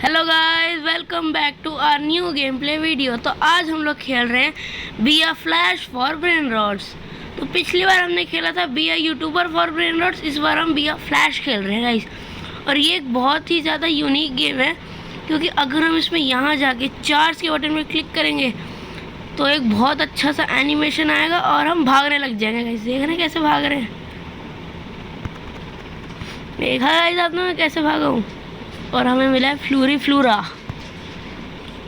Hello guys, welcome back to our new gameplay video. तो आज हम लोग खेल रहे हैं be a flash for brain rots. तो पिछली बार हमने खेला था be a YouTuber for brain rots, इस बार हम बी अ फ्लैश खेल रहे हैं गाइस। और ये एक बहुत ही ज़्यादा यूनिक गेम है, क्योंकि अगर हम इसमें यहाँ जाके चार्ज के बटन में क्लिक करेंगे तो एक बहुत अच्छा सा एनिमेशन आएगा और हम भागने लग जाएंगे गाइस। देख रहे हैं कैसे भाग रहे हैं, देखा गाइस आपने मैं कैसे भागा हूँ। और हमें मिला है फ्लूरी फ्लूरा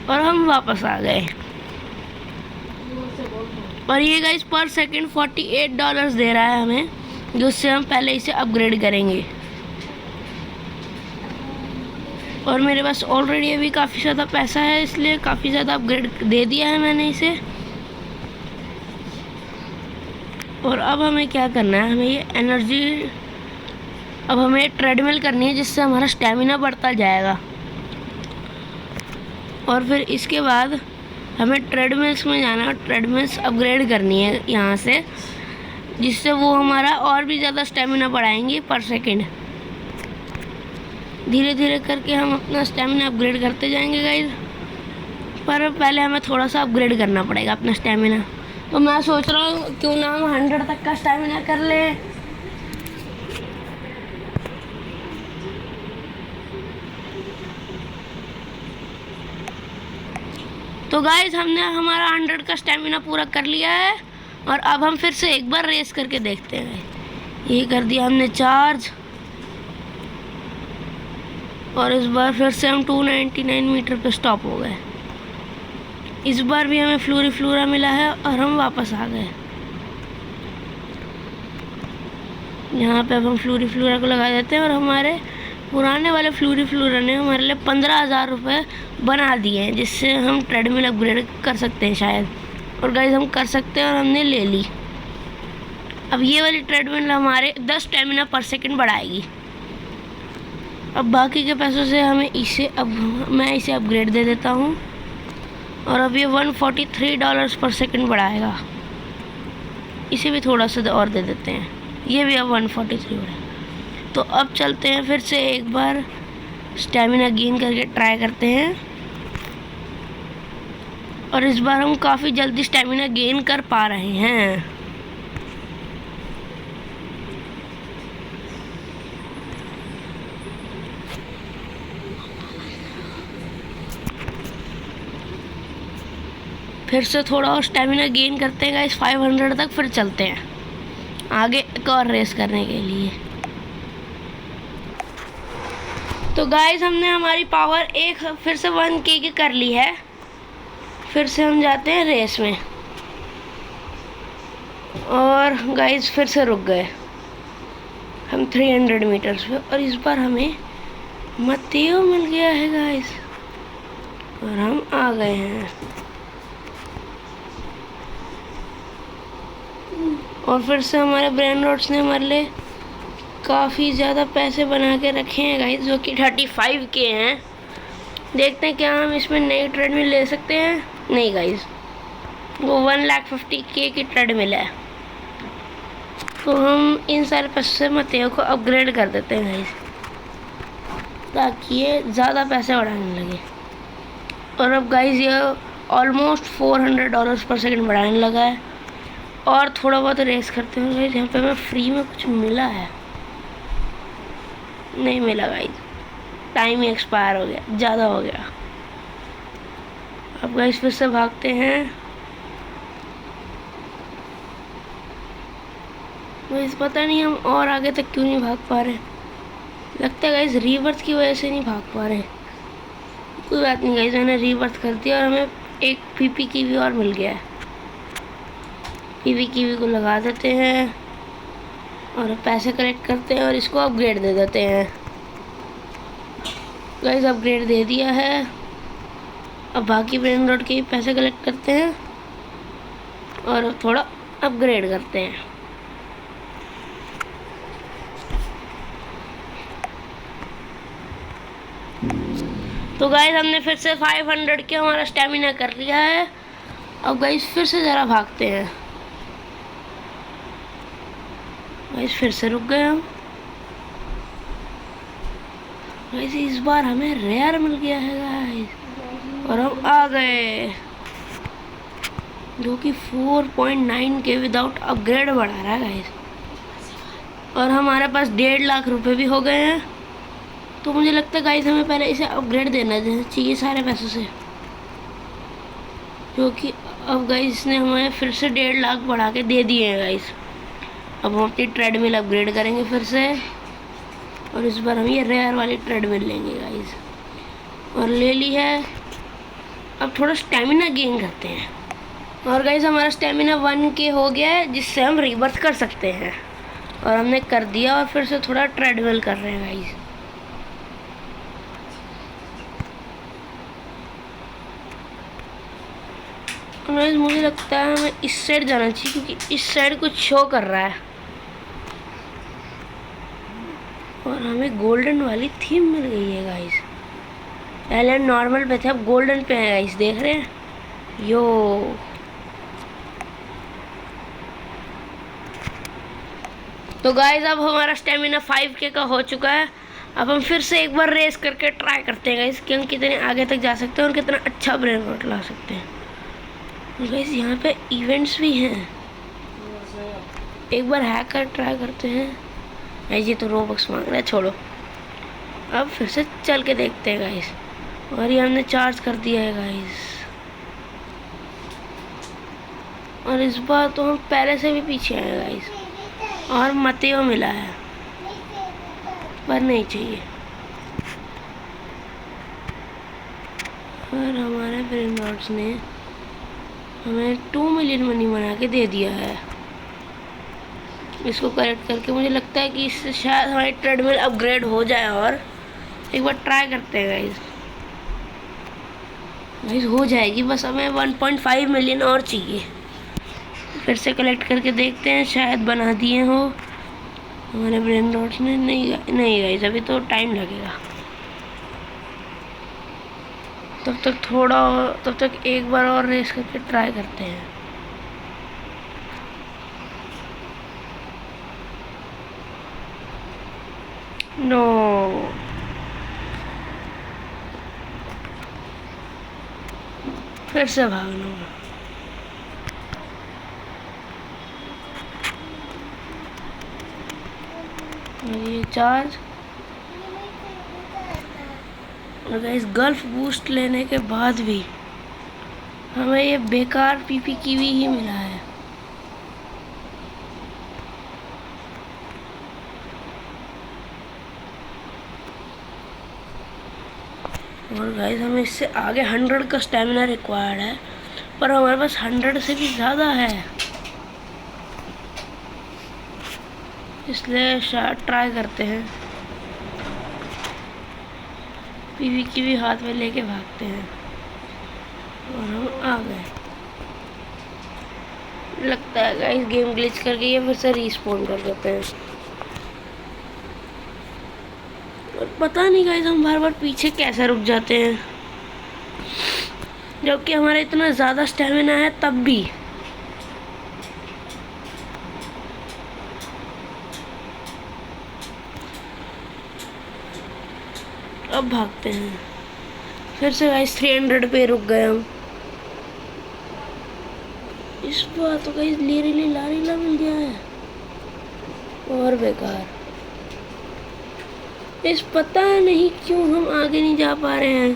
और हम वापस आ गए। और ये गाइस पर सेकंड $48 दे रहा है हमें, जिससे हम पहले इसे अपग्रेड करेंगे। और मेरे पास ऑलरेडी अभी काफ़ी ज़्यादा पैसा है, इसलिए काफ़ी ज़्यादा अपग्रेड दे दिया है मैंने इसे। और अब हमें क्या करना है, हमें ये एनर्जी, अब हमें ट्रेडमिल करनी है जिससे हमारा स्टेमिना बढ़ता जाएगा। और फिर इसके बाद हमें ट्रेडमिल्स में जाना है, ट्रेडमिल्स अपग्रेड करनी है यहाँ से, जिससे वो हमारा और भी ज़्यादा स्टेमिना बढ़ाएंगे पर सेकंड। धीरे धीरे करके हम अपना स्टेमिना अपग्रेड करते जाएंगे गाइस, पर पहले हमें थोड़ा सा अपग्रेड करना पड़ेगा अपना स्टेमिना। तो मैं सोच रहा हूँ क्यों ना हम 100 तक का स्टेमिना कर लें। तो गाइस हमने हमारा 100 का स्टेमिना पूरा कर लिया है, और अब हम फिर से एक बार रेस करके देखते हैं। ये कर दिया हमने चार्ज, और इस बार फिर से हम 299 मीटर पे स्टॉप हो गए। इस बार भी हमें फ्लूरी फ्लूरा मिला है और हम वापस आ गए। यहाँ पे अब हम फ्लूरी फ्लूरा को लगा देते हैं, और हमारे पुराने वाले फ्लूरी फ्लूरा ने हमारे लिए 15,000 रुपये बना दिए हैं, जिससे हम ट्रेडमिल अपग्रेड कर सकते हैं शायद। और गाइस हम कर सकते हैं, और हमने ले ली। अब ये वाली ट्रेडमिल हमारे 10 स्टेमिना पर सेकंड बढ़ाएगी। अब बाकी के पैसों से हमें मैं इसे अपग्रेड दे देता हूँ, और अब ये $143 पर सेकंड बढ़ाएगा। इसे भी थोड़ा सा और दे देते हैं, ये भी अब 143 बढ़ाएगा। तो अब चलते हैं फिर से एक बार स्टेमिना गेन करके ट्राई करते हैं, और इस बार हम काफ़ी जल्दी स्टेमिना गेन कर पा रहे हैं। फिर से थोड़ा और स्टेमिना गेन करते हैं गाइस 500 तक, फिर चलते हैं आगे एक और रेस करने के लिए। तो गाइस हमने हमारी पावर एक फिर से 1K की कर ली है। फिर से हम जाते हैं रेस में, और गाइस फिर से रुक गए हम 300 मीटर्स पे। और इस बार हमें मत्तेओ मिल गया है गाइस, और हम आ गए हैं। और फिर से हमारे ब्रेन रॉट्स ने हमारे लिए काफ़ी ज़्यादा पैसे बना के रखे हैं गाइस, जो कि 35K हैं। देखते हैं क्या हम इसमें नई ट्रेडमिल ले सकते हैं। नहीं गाइस, वो 1,50,000 की ट्रेडमिल है। तो हम इन सारे पैसों से मतेओ को अपग्रेड कर देते हैं गाइस, ताकि ये ज़्यादा पैसे बढ़ाने लगे। और अब गाइस ये ऑलमोस्ट $400 पर सेकंड बढ़ाने लगा है। और थोड़ा बहुत रेस करते हैं गाइस। यहाँ पे हमें फ्री में कुछ मिला है, नहीं मिला गाइस, टाइम ही एक्सपायर हो गया, ज़्यादा हो गया। अब गाइस फिर से भागते हैं। गाइस पता नहीं हम और आगे तक क्यों नहीं भाग पा रहे, लगता है गाइस रीबर्थ की वजह से नहीं भाग पा रहे। कोई बात नहीं गाइस, मैंने रीबर्थ कर दिया, और हमें एक पीपी की भी और मिल गया है। पीपी की भी को लगा देते हैं, और पैसे कलेक्ट करते हैं, और इसको अपग्रेड दे देते हैं। गाइस अपग्रेड दे दिया है। अब बाकी ब्रेन रॉट के पैसे कलेक्ट करते हैं, और थोड़ा अपग्रेड करते हैं। तो गाइस हमने फिर से 500 के हमारा स्टेमिना कर लिया है। अब गाइस फिर से ज़रा भागते हैं। गाइस फिर से रुक गए हम, गाइस इस बार हमें रेयर मिल गया है गाइस, और हम आ गए, जो कि 4.9 के विदाउट अपग्रेड बढ़ा रहा है गाइस। और हमारे पास 1.5 लाख रुपए भी हो गए हैं। तो मुझे लगता है गाइस हमें पहले इसे अपग्रेड देना चाहिए सारे पैसों से, जो कि अब गाइस ने हमें फिर से 1.5 लाख बढ़ा के दे दिए हैं गाइस। अब हम अपनी ट्रेडमिल अपग्रेड करेंगे फिर से, और इस बार हम ये रेयर वाली ट्रेडमिल लेंगे गाइस, और ले ली है। अब थोड़ा स्टेमिना गेन करते हैं, और गाइस हमारा स्टेमिना 1K हो गया है, जिससे हम रीबर्थ कर सकते हैं, और हमने कर दिया। और फिर से थोड़ा ट्रेडमिल कर रहे हैं गाइस। गाइस मुझे लगता है हमें इस साइड जाना चाहिए, क्योंकि इस साइड कुछ शो कर रहा है, और हमें गोल्डन वाली थीम मिल गई है गाइस। पहले नॉर्मल पे थे, अब गोल्डन पे है गाइस, देख रहे हैं यो। तो गाइस अब हमारा स्टेमिना 5K का हो चुका है। अब हम फिर से एक बार रेस करके ट्राई करते हैं गाइस कि हम कितने आगे तक जा सकते हैं और कितना अच्छा ब्रेन रॉट ला सकते हैं। तो गाइस यहाँ पे इवेंट्स भी हैं, एक बार हैक कर ट्राई करते हैं। गाइस ये तो रोबक्स मांग रहा है, छोड़ो। अब फिर से चल के देखते हैं गाइस, और ये हमने चार्ज कर दिया है गाइस, और इस बार तो हम पहले से भी पीछे आए गाइस, और मतेओ मिला है, पर नहीं चाहिए। और हमारे ब्रेन रॉट्स ने हमें 2 मिलियन मनी बना के दे दिया है। इसको कलेक्ट करके मुझे लगता है कि इससे शायद हमारी ट्रेडमिल अपग्रेड हो जाए, और एक बार ट्राई करते हैं गाइस। गाइस हो जाएगी, बस हमें 1.5 मिलियन और चाहिए। फिर से कलेक्ट करके देखते हैं, शायद बना दिए हो हमारे ब्रेन रॉट्स ने। नहीं गाइस अभी तो टाइम लगेगा। तब तक एक बार और रेस करके ट्राई करते हैं। नो, फिर से भागना। ये चार्ज, और गाइस गल्फ बूस्ट लेने के बाद भी हमें ये बेकार पीपी कीवी ही मिला है। और गाइस हमें इससे आगे 100 का स्टेमिना रिक्वायर्ड है, पर हमारे पास 100 से भी ज़्यादा है, इसलिए शायद ट्राई करते हैं। पीवी की भी हाथ में लेके भागते हैं, और हम आ गए। लगता है गाइस गेम ग्लिच करके ये फिर से रीस्पॉन कर देते हैं, और पता नहीं गाइस हम बार बार पीछे कैसे रुक जाते हैं, जबकि हमारा इतना ज़्यादा स्टेमिना है तब भी। अब भागते हैं फिर से गाइस। 300 पे रुक गए हम। इस बार तो गाइस लारीला मिल गया है, और बेकार। इस पता नहीं क्यों हम आगे नहीं जा पा रहे हैं।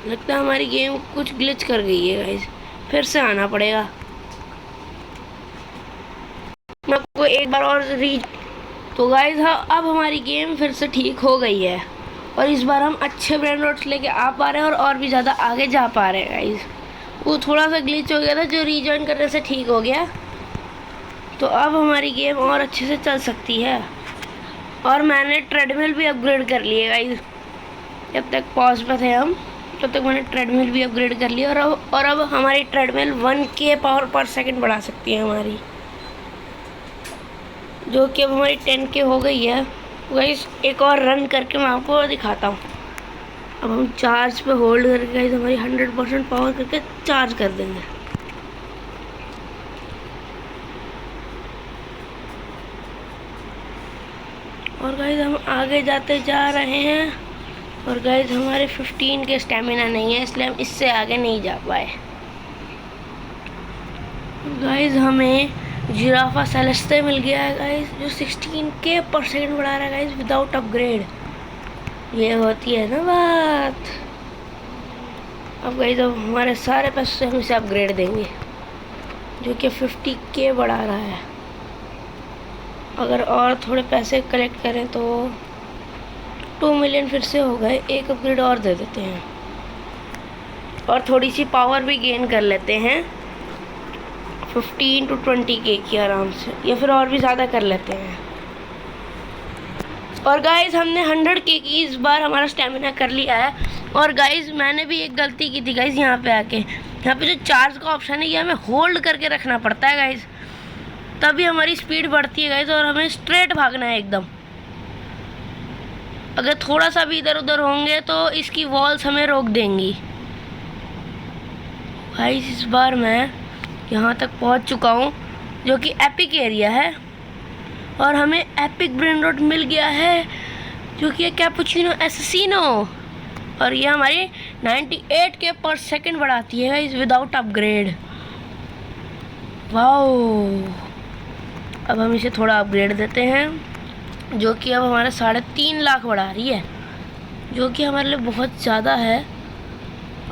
लगता है हमारी गेम कुछ ग्लिच कर गई है गाइस, फिर से आना पड़ेगा। मैं आपको एक बार और तो गाइस हाँ, अब हमारी गेम फिर से ठीक हो गई है, और इस बार हम अच्छे ब्रेन रॉट्स लेके आ पा रहे हैं, और भी ज़्यादा आगे जा पा रहे हैं गाइस। वो थोड़ा सा ग्लिच हो गया था, जो रीजॉइन करने से ठीक हो गया। तो अब हमारी गेम और अच्छे से चल सकती है, और मैंने ट्रेडमिल भी अपग्रेड कर ली है गाइस। जब तक पॉज पे थे हम, तब तक मैंने ट्रेडमिल भी अपग्रेड कर लिया, और अब हमारी ट्रेडमिल 1K पावर पर सेकंड बढ़ा सकती है हमारी, जो कि अब हमारी 10K हो गई है गाइस। एक और रन करके मैं आपको दिखाता हूँ। अब हम चार्ज पे होल्ड करके गाइस हमारी 100% पावर करके चार्ज कर देंगे। और और गाइस हम आगे जाते जा रहे हैं। और गाइस हमारे 15 के स्टेमिना नहीं है, इसलिए हम इससे आगे नहीं जा पाए। गाइस हमें जिराफा सेलेस्टे मिल गया है गाइस, जो 16K पर सेकंड बढ़ा रहा है गाइस विदाउट अपग्रेड। ये होती है ना बात। अब गाइस अब हमारे सारे पैसे से हम इसे अपग्रेड देंगे, जो कि 50K बढ़ा रहा है। अगर और थोड़े पैसे कलेक्ट करें तो 2 मिलियन फिर से हो गए। एक अपग्रेड और दे देते हैं और थोड़ी सी पावर भी गेन कर लेते हैं, 15 to 20K की आराम से, या फिर और भी ज़्यादा कर लेते हैं। और गाइस हमने 100K की इस बार हमारा स्टेमिना कर लिया है। और गाइस मैंने भी एक गलती की थी गाइस, यहाँ पे आके, यहाँ पे जो चार्ज का ऑप्शन है ये हमें होल्ड करके रखना पड़ता है गाइस, तभी हमारी स्पीड बढ़ती है गाइस। और हमें स्ट्रेट भागना है एकदम। अगर थोड़ा सा भी इधर उधर होंगे तो इसकी वॉल्स हमें रोक देंगी। गाइस इस बार मैं यहाँ तक पहुँच चुका हूँ, जो कि एपिक एरिया है। और हमें एपिक ब्रेन रॉट मिल गया है, जो कि है कैपुचिनो एसेसिनो। और ये हमारी 98K पर सेकंड बढ़ाती है गाइस विदाउट अपग्रेड। वाओ। अब हम इसे थोड़ा अपग्रेड देते हैं, जो कि अब हमारा 3.5 लाख बढ़ा रही है, जो कि हमारे लिए बहुत ज़्यादा है।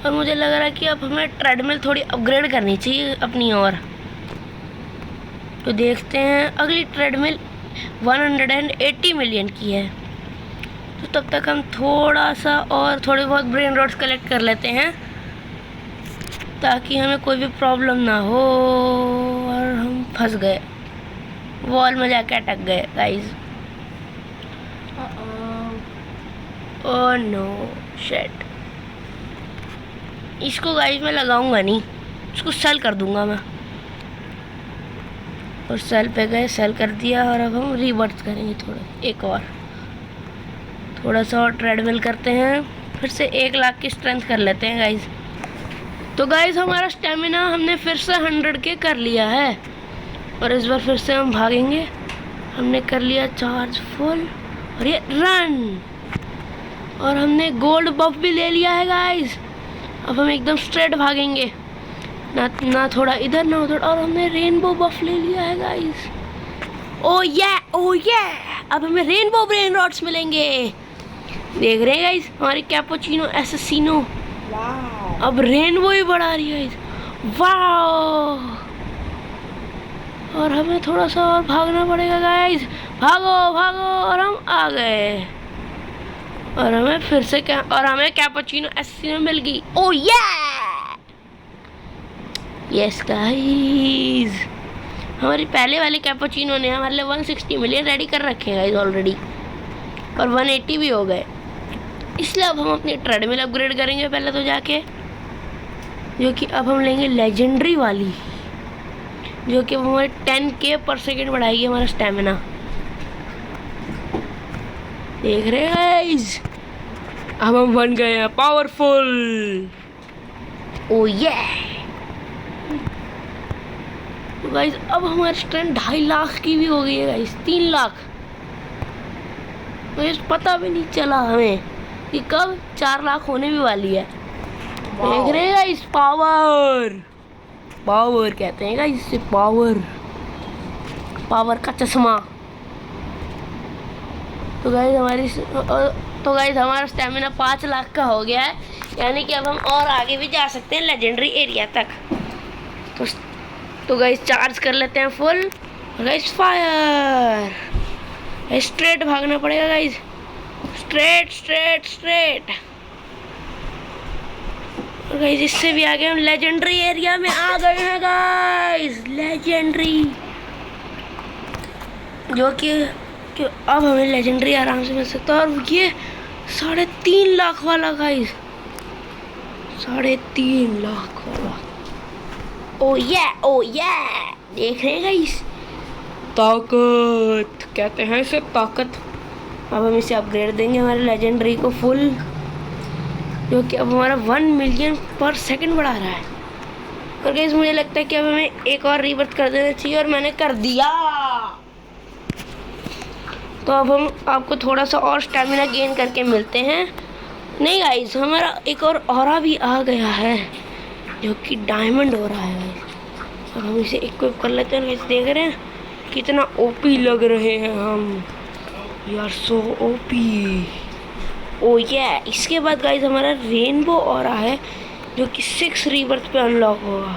और मुझे लग रहा है कि अब हमें ट्रेडमिल थोड़ी अपग्रेड करनी चाहिए अपनी और। तो देखते हैं, अगली ट्रेडमिल 180 मिलियन की है। तो तब तक हम थोड़ा सा और थोड़े बहुत ब्रेन रॉट्स कलेक्ट कर लेते हैं, ताकि हमें कोई भी प्रॉब्लम ना हो। और हम फंस गए, वॉल में जाके अटक गए गाइस। Oh no shit. इसको गाइस मैं लगाऊंगा नहीं, इसको सेल कर दूंगा मैं। और सेल पे गए, सेल कर दिया। और अब हम रिवर्स करेंगे एक और थोड़ा सा और ट्रेडमिल करते हैं, फिर से 1 लाख की स्ट्रेंथ कर लेते हैं गाइस। तो गाइस हमारा स्टेमिना हमने फिर से 100K कर लिया है। और इस बार फिर से हम भागेंगे। हमने कर लिया चार्ज फुल और ये रन। और हमने गोल्ड बफ भी ले लिया है गाइस। अब हम एकदम स्ट्रेट भागेंगे, ना थोड़ा इधर ना उधर। और हमने रेनबो बफ ले लिया है गाइस। ओ ये अब हमें रेनबो ब्रेन रॉट्स मिलेंगे। देख रहे हैं गाइस हमारी कैपुचिनो एसेसिनो अब रेनबो ही बढ़ा रही है गाइस। वाह। और हमें थोड़ा सा और भागना पड़ेगा गाइस। भागो भागो। और हम आ गए। और हमें फिर से हमें कैपुचिनो एसेसिनो मिल गई। ओ यस गाइस, हमारी पहले वाले कैपुचिनो ने हमारे लिए 160 मिलियन रेडी कर रखे हैं गाइस ऑलरेडी। और 180 भी हो गए। इसलिए अब हम अपनी ट्रेडमिल अपग्रेड करेंगे पहले तो जाके, जो कि अब हम लेंगे लेजेंडरी वाली, जो कि हमारे 10K पर सेकेंड बढ़ाएगी हमारा स्टेमिना। देख रहे हैं गाइस, अब हम बन गए हैं पावरफुल। ओ ये गाइस अब हमारी स्ट्रेंथ 2.5 लाख की भी हो गई है गाइस, 3 लाख। तो पता भी नहीं चला हमें कि कब 4 लाख होने भी वाली है। देख रहे हैं गाइस, पावर कहते हैं गाइस इसे, पावर का चश्मा। तो गाइस हमारा स्टेमिना 5 लाख का हो गया है, यानी कि अब हम और आगे भी जा सकते हैं लेजेंडरी एरिया तक। तो गाइस चार्ज कर लेते हैं फुल। Guys fire. स्ट्रेट भागना पड़ेगा गाइस, स्ट्रेट। और गाइस इससे भी आगे हम लेजेंडरी एरिया में आ गए हैं गाइस। लेजेंडरी, जो कि अब हमें लेजेंडरी आराम से मिल सकता है। और ये 3.5 लाख वाला गाइस, 3.5 लाख वाला। ओ ये देख रहे हैं गाइस, ताकत कहते हैं इसे, ताकत। अब हम इसे अपग्रेड देंगे हमारे लेजेंडरी को फुल, जो कि अब हमारा 1 मिलियन पर सेकंड बढ़ा रहा है। और गाइस मुझे लगता है कि अब हमें एक और रीबर्थ कर देना चाहिए, और मैंने कर दिया। तो अब हम आपको थोड़ा सा और स्टेमिना गेन करके मिलते हैं। नहीं गाइस, हमारा एक और ऑरा भी आ गया है जो कि डायमंड हो रहा है गाइस। अब हम इसे इक्विप कर लेते हैं। गाइस देख रहे हैं कितना ओपी लग रहे हैं हम यार, सो ओपी। ओ ये इसके बाद गाइस हमारा रेनबो ऑरा है जो कि 6 रीबर्थ पे अनलॉक होगा।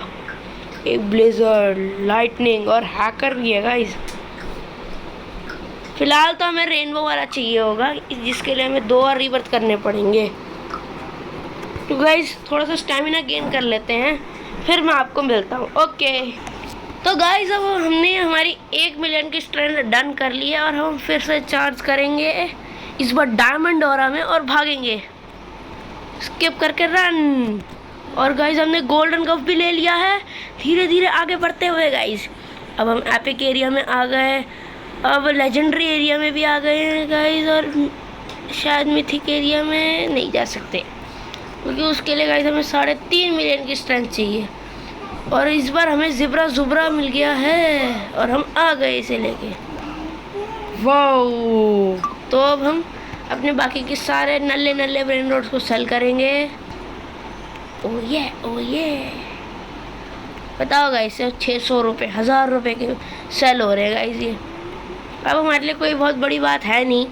एक ब्लेजर, लाइटनिंग और हैकर भी है गाइस। फिलहाल तो हमें रेनबो वाला चाहिए होगा, जिसके लिए हमें 2 और रीबर्थ करने पड़ेंगे। तो गाइस थोड़ा सा स्टेमिना गेन कर लेते हैं, फिर मैं आपको मिलता हूँ। ओके तो गाइस अब हमने हमारी 1 मिलियन की स्ट्रेंथ डन कर ली है और हम फिर से चार्ज करेंगे इस बार डायमंड ऑरा में और भागेंगे स्किप करके रन। और गाइस हमने गोल्डन कप भी ले लिया है। धीरे धीरे आगे बढ़ते हुए गाइस अब हम एपिक एरिया में आ गए, अब लेजेंडरी एरिया में भी आ गए हैं गाइस, और शायद मिथिक एरिया में नहीं जा सकते क्योंकि उसके लिए गाइस हमें 3.5 मिलियन की स्ट्रेंथ चाहिए। और इस बार हमें ज़िब्रा ज़ुब्रा मिल गया है और हम आ गए इसे लेके। वाओ, तो अब हम अपने बाकी के सारे नल्ले नल्ले ब्रेन रोड्स को सेल करेंगे। ओ ये बताओ गाइस, 600 रुपये 1000 रुपये के सेल हो रहे हैं गाइस ये। अब हमारे लिए कोई बहुत बड़ी बात है नहीं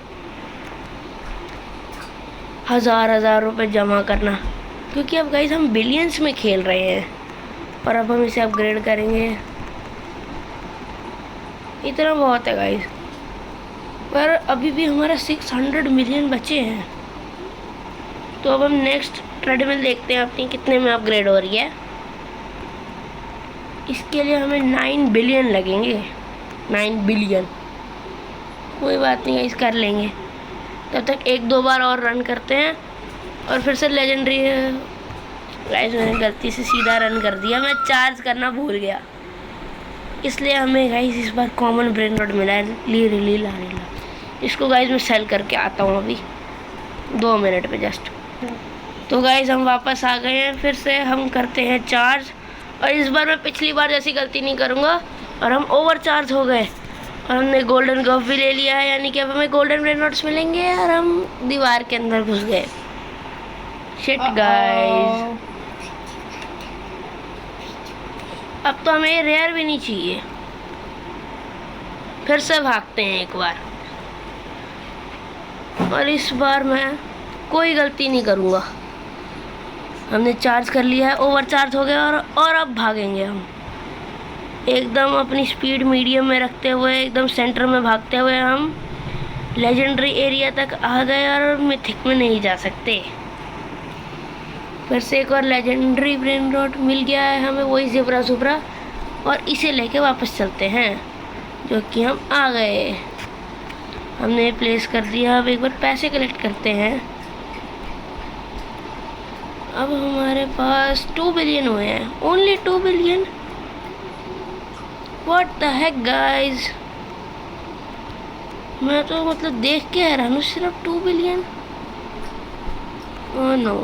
1000 रुपये जमा करना, क्योंकि अब गाइस हम बिलियंस में खेल रहे हैं। और अब हम इसे अपग्रेड करेंगे, इतना बहुत है गाइस। पर अभी भी हमारा 600 मिलियन बचे हैं। तो अब हम नेक्स्ट ट्रेडमिल देखते हैं अपनी कितने में अपग्रेड हो रही है। इसके लिए हमें 9 बिलियन लगेंगे। 9 बिलियन कोई बात नहीं गाइस, कर लेंगे। तब तक 1-2 बार और रन करते हैं और फिर से लेजेंडरी। गाइस मैंने गलती से सीधा रन कर दिया, मैं चार्ज करना भूल गया, इसलिए हमें गाइस इस बार कॉमन ब्रेन रोड मिला है लीला। इसको गाइस मैं सेल करके आता हूँ अभी 2 मिनट पे जस्ट। तो गाइस हम वापस आ गए हैं, फिर से हम करते हैं चार्ज। और इस बार मैं पिछली बार जैसी गलती नहीं करूँगा। और हम ओवर चार्ज हो गए और हमने गोल्डन गफ भी ले लिया है, यानी कि अब हमें गोल्डन ब्रेन रोड्स मिलेंगे। और हम दीवार के अंदर घुस गए। शिट गाइस, अब तो हमें रेयर भी नहीं चाहिए। फिर से भागते हैं एक बार, और इस बार मैं कोई गलती नहीं करूँगा। हमने चार्ज कर लिया है, ओवर चार्ज हो गया। और अब भागेंगे हम एकदम अपनी स्पीड मीडियम में रखते हुए, एकदम सेंटर में भागते हुए हम लेजेंडरी एरिया तक आ गए और मिथिक में नहीं जा सकते। फिर से एक और लेजेंडरी ब्रेन रोड मिल गया है हमें, वही ज़िब्रा ज़ुब्रा, और इसे लेके वापस चलते हैं, जो कि हम आ गए। हमने प्लेस कर दिया। अब एक बार पैसे कलेक्ट करते हैं। अब हमारे पास 2 बिलियन हुए हैं, only 2 billion. What the heck guys, मैं तो मतलब देख के हैरान हूँ, सिर्फ 2 बिलियन। Oh no.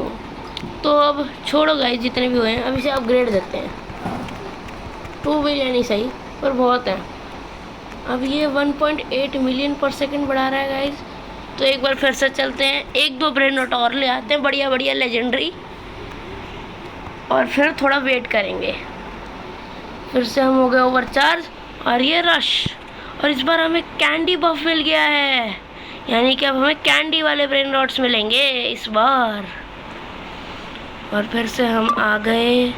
तो अब छोड़ो गाइस, जितने भी हुए हैं अब इसे अपग्रेड देते हैं। 2 बिलियन ही सही, पर बहुत है। अब ये 1.8 मिलियन पर सेकंड बढ़ा रहा है गाइस। तो एक बार फिर से चलते हैं, 1-2 ब्रेन नोट और ले आते हैं बढ़िया बढ़िया लेजेंडरी, और फिर थोड़ा वेट करेंगे। फिर से हम हो गए ओवर चार्ज, और ये रश। और इस बार हमें कैंडी बफ मिल गया है, यानी कि अब हमें कैंडी वाले ब्रेन रॉट्स मिलेंगे इस बार। और फिर से हम आ गए।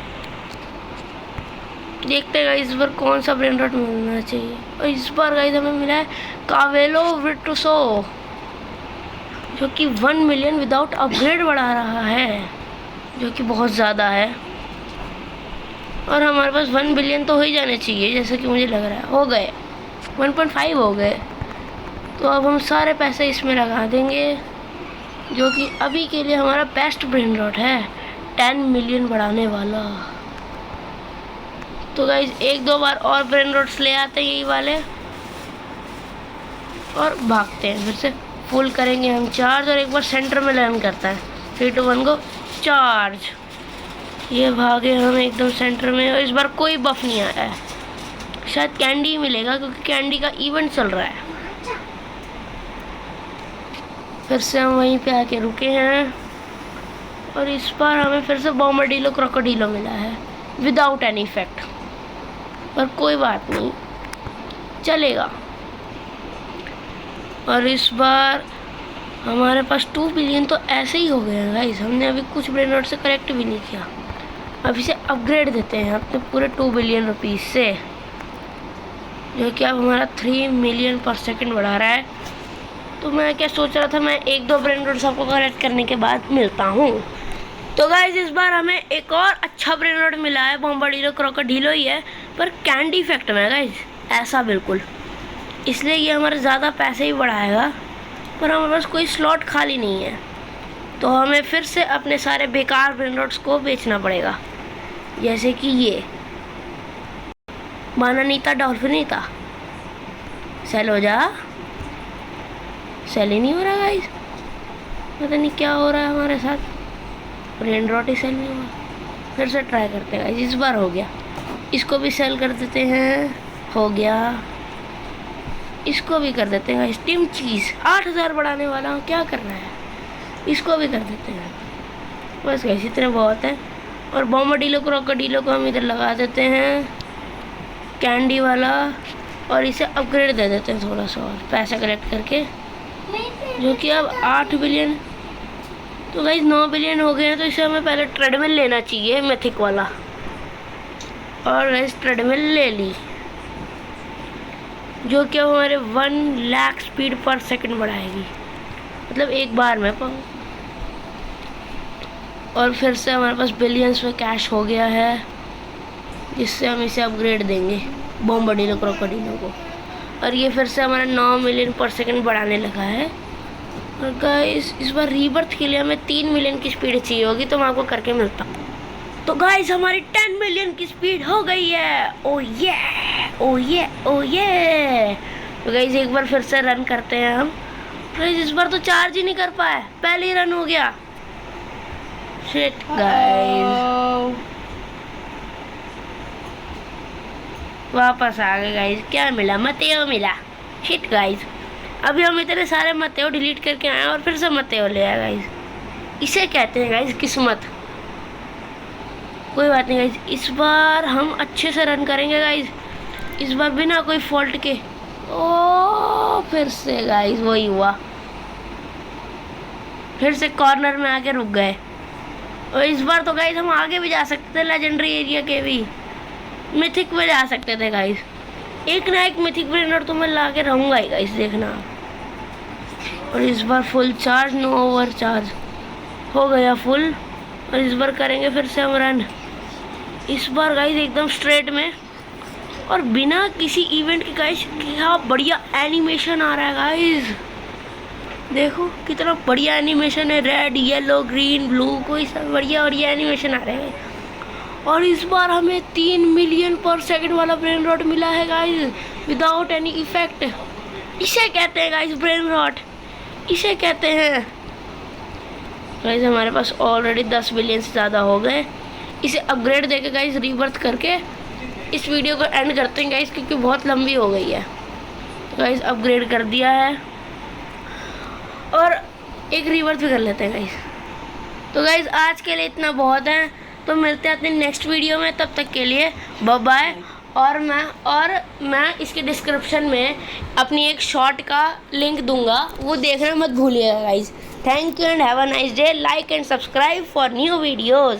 देखते हैं गाइस इस बार कौन सा ब्रेन रॉट मिलना चाहिए। और इस बार गाइस हमें मिला है कावेलो विर्टुसो, जो कि 1 मिलियन विदाउट अपग्रेड बढ़ा रहा है, जो कि बहुत ज़्यादा है। और हमारे पास 1 बिलियन तो हो ही जाने चाहिए, जैसे कि मुझे लग रहा है। हो गए 1.5 हो गए। तो अब हम सारे पैसे इसमें लगा देंगे, जो कि अभी के लिए हमारा बेस्ट ब्रेन रॉट है, 10 मिलियन बढ़ाने वाला। तो गाइस 1-2 बार और ब्रेन रॉट्स ले आते हैं यही वाले, और भागते हैं। फिर से फुल करेंगे हम चार्ज, और एक बार सेंटर में लैंड करता है। 3, 2, 1 गो चार्ज। ये भागे हम एकदम सेंटर में, और इस बार कोई बफ नहीं आया है। शायद कैंडी मिलेगा, क्योंकि कैंडी का इवेंट चल रहा है। फिर से हम वहीं पे आके रुके हैं और इस बार हमें फिर से बॉम्बार्डिलो क्रोकोडिलो मिला है विदाउट एनी इफेक्ट, पर कोई बात नहीं, चलेगा। और इस बार हमारे पास 2 बिलियन तो ऐसे ही हो गए हैं गाइस। हमने अभी कुछ ब्रेन रॉट से करेक्ट भी नहीं किया। अब इसे अपग्रेड देते हैं अपने पूरे 2 बिलियन रुपीज़ से, जो कि अब हमारा 3 मिलियन पर सेकंड बढ़ा रहा है। तो मैं क्या सोच रहा था, मैं 1-2 ब्रेन रॉट्स आपको करेक्ट करने के बाद मिलता हूँ। तो गाइस इस बार हमें एक और अच्छा ब्रेन रॉट मिला है, बॉम्बार्डिलो क्रोकोडिलो ही है पर कैंडी इफेक्ट में गाइस, ऐसा बिल्कुल। इसलिए ये हमारे ज़्यादा पैसे ही बढ़ाएगा, पर हमारे पास कोई स्लॉट खाली नहीं है, तो हमें फिर से अपने सारे बेकार ब्रेन रॉट्स को बेचना पड़ेगा। जैसे कि ये बानानीता डॉल्फिनीता, सेल हो जा। सेल ही नहीं हो रहा गाइस, पता नहीं क्या हो रहा है हमारे साथ, ब्रेन रॉट ही सेल नहीं हुआ। फिर से ट्राई करते हैं गाइस, इस बार हो गया। इसको भी सेल कर देते हैं, हो गया। इसको भी कर देते हैं गाइस, टीम चीज़ 8000 बढ़ाने वाला हूँ, क्या करना है, इसको भी कर देते हैं। बस गाइस इतने बहुत है। और बॉम्बार्डिलो क्रोकोडिलो को हम इधर लगा देते हैं कैंडी वाला, और इसे अपग्रेड दे देते हैं थोड़ा सा और पैसा कलेक्ट करके, जो कि अब 8 बिलियन, तो गाइस 9 बिलियन हो गए हैं। तो इसे हमें पहले ट्रेडमिल लेना चाहिए मैथिक वाला, और गाइस ट्रेडमिल ले ली, जो कि अब हमारे 1 लाख स्पीड पर सेकंड बढ़ाएगी, मतलब एक बार में। और फिर से हमारे पास बिलियंस में कैश हो गया है, जिससे हम इसे अपग्रेड देंगे बॉम्बार्डिलो क्रोकोडिलो को, और ये फिर से हमारा 9 मिलियन पर सेकंड बढ़ाने लगा है। और गाइस इस बार रीबर्थ के लिए हमें 3 मिलियन की स्पीड चाहिए होगी, तो मैं आपको करके मिलता हूँ। तो गाइस हमारी 10 मिलियन की स्पीड हो गई है। ओ ये ओ ये ओ ये। तो गाइस एक बार फिर से रन करते हैं हम। गाइस इस बार तो चार्ज ही नहीं कर पाए, पहले ही रन हो गया। शिट गाइस, वापस आ गए गाइस। क्या मिला? मतेओ मिला। शिट गाइस, अभी हम इतने सारे मतेओ डिलीट करके आए और फिर से मतेओ ले आए गाइस। इसे कहते हैं गाइस किस्मत। कोई बात नहीं गाइस, इस बार हम अच्छे से रन करेंगे गाइस, इस बार बिना कोई फॉल्ट के। ओ फिर से गाइस वही हुआ, फिर से कॉर्नर में आके रुक गए। और इस बार तो गाइस हम आगे भी जा सकते थे, लेजेंडरी एरिया के भी मिथिक में जा सकते थे गाइस। एक ना एक मिथिक ब्रेनर तो मैं ला के रहूँगा ही गाइस, देखना। और इस बार full charge, no overcharge हो गया फुल। और इस बार करेंगे फिर से हम रन, इस बार गाइस एकदम स्ट्रेट में और बिना किसी इवेंट के। गाइस क्या बढ़िया एनिमेशन आ रहा है गाइस, देखो कितना बढ़िया एनिमेशन है, रेड येलो ग्रीन ब्लू, कोई सब बढ़िया बढ़िया एनिमेशन आ रहे हैं। और इस बार हमें 3 मिलियन पर सेकंड वाला ब्रेन रॉट मिला है गाइस, विदाउट एनी इफेक्ट। इसे कहते हैं गाइस ब्रेन रॉट, इसे कहते हैं गाइस। हमारे पास ऑलरेडी 10 बिलियन से ज़्यादा हो गए। इसे अपग्रेड देके गाइस रीबर्थ करके इस वीडियो को एंड करते हैं गाइस, क्योंकि बहुत लंबी हो गई है। गाइस अपग्रेड कर दिया है और एक रीबर्थ भी कर लेते हैं गाइस। तो गाइस आज के लिए इतना बहुत है, तो मिलते हैं अपने नेक्स्ट वीडियो में। तब तक के लिए बाय बाय। और मैं इसके डिस्क्रिप्शन में अपनी एक शॉर्ट का लिंक दूंगा, वो देखना मत भूलिएगा guys. Thank you and have a nice day. Like and subscribe for new videos.